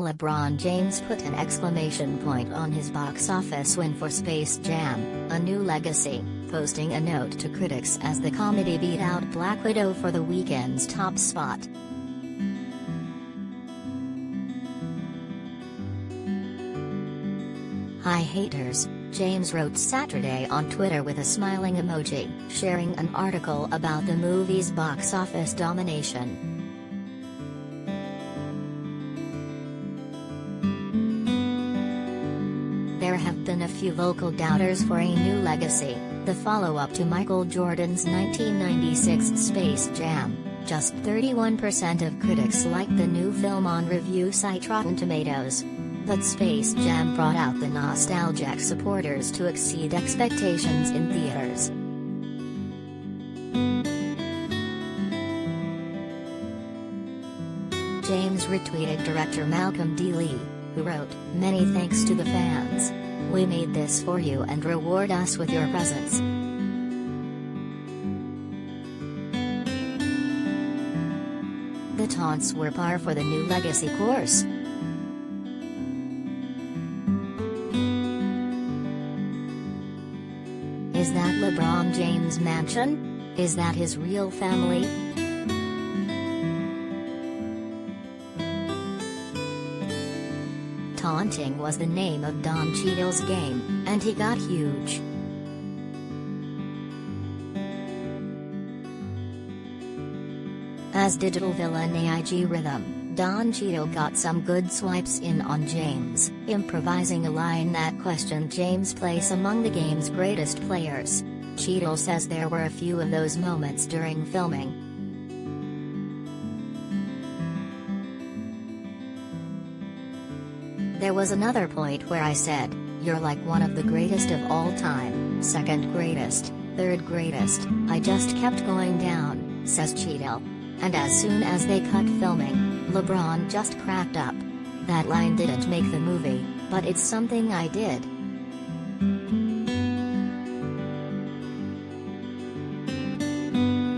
LeBron James put an exclamation point on his box office win for Space Jam: A New Legacy, posting a note to critics as the comedy beat out Black Widow for the weekend's top spot. "Hi haters," James wrote Saturday on Twitter with a smiling emoji, sharing an article about the movie's box office domination. There have been a few vocal doubters for A New Legacy, the follow-up to Michael Jordan's 1996 Space Jam. Just 31% of critics liked the new film on review site Rotten Tomatoes. But Space Jam brought out the nostalgic supporters to exceed expectations in theaters. James retweeted director Malcolm D. Lee, who wrote, "Many thanks to the fans. We made this for you and reward us with your presence." The taunts were par for the New Legacy course. Is that LeBron James' mansion? Is that his real family? Taunting was the name of Don Cheadle's game, and he got huge. As digital villain AIG Rhythm, Don Cheadle got some good swipes in on James, improvising a line that questioned James' place among the game's greatest players. Cheadle says there were a few of those moments during filming. "There was another point where I said, 'You're like one of the greatest of all time, second greatest, third greatest.' I just kept going down," says Cheadle. And as soon as they cut filming, LeBron just cracked up. "That line didn't make the movie, but it's something I did."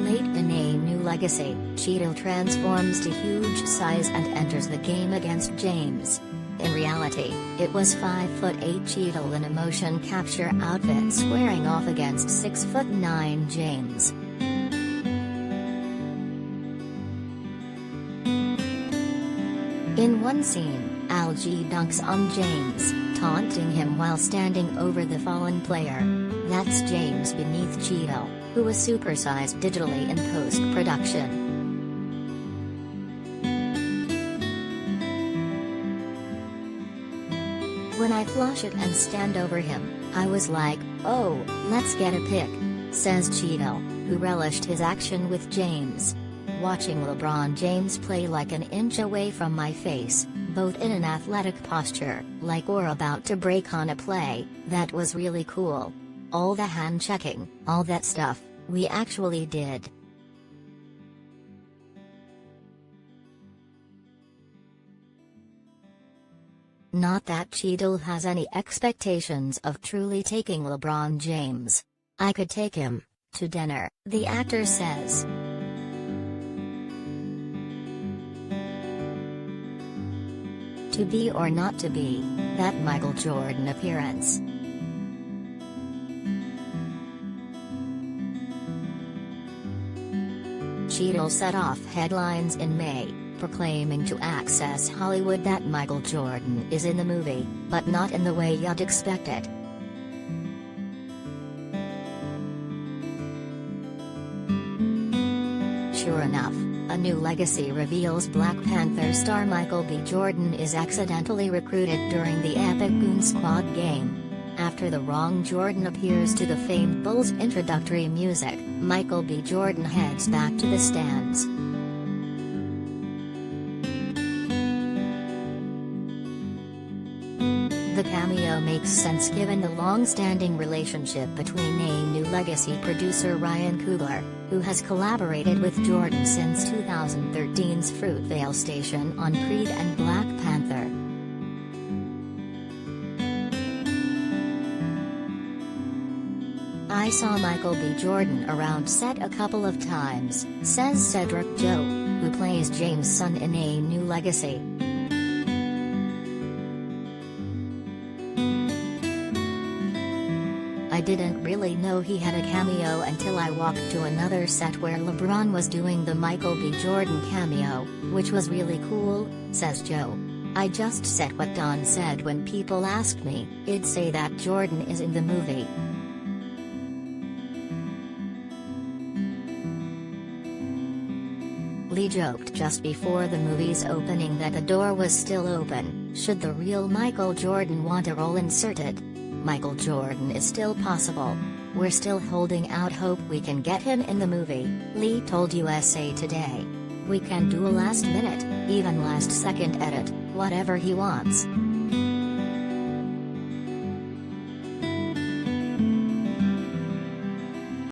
Late in A New Legacy, Cheadle transforms to huge size and enters the game against James. In reality, it was 5'8" Cheadle in a motion capture outfit squaring off against 6'9" James. In one scene, Algie dunks on James, taunting him while standing over the fallen player. That's James beneath Cheadle, who was supersized digitally in post-production. "When I flush it and stand over him, I was like, oh, let's get a pic," says Cheadle, who relished his action with James. "Watching LeBron James play like an inch away from my face, both in an athletic posture, like we're about to break on a play, that was really cool. All the hand checking, all that stuff, we actually did." Not that Cheadle has any expectations of truly taking LeBron James. "I could take him to dinner," the actor says. To be or not to be, that Michael Jordan appearance. Cheadle set off headlines in May, proclaiming to Access Hollywood that Michael Jordan is in the movie, but not in the way you'd expect it. Sure enough, A New Legacy reveals Black Panther star Michael B. Jordan is accidentally recruited during the epic Goon Squad game. After the wrong Jordan appears to the famed Bulls introductory music, Michael B. Jordan heads back to the stands. The cameo makes sense given the long-standing relationship between A New Legacy producer Ryan Coogler, who has collaborated with Jordan since 2013's Fruitvale Station on Creed and Black Panther. "I saw Michael B. Jordan around set a couple of times," says Cedric Joe, who plays James' son in A New Legacy. I didn't really know he had a cameo until I walked to another set where LeBron was doing the Michael B. Jordan cameo, which was really cool," says Joe. "I just said what Don said when people asked me, I'd say that Jordan is in the movie." Lee joked just before the movie's opening that the door was still open, should the real Michael Jordan want a role inserted. "Michael Jordan is still possible. We're still holding out hope we can get him in the movie," Lee told USA Today. "We can do a last minute, even last second edit, whatever he wants."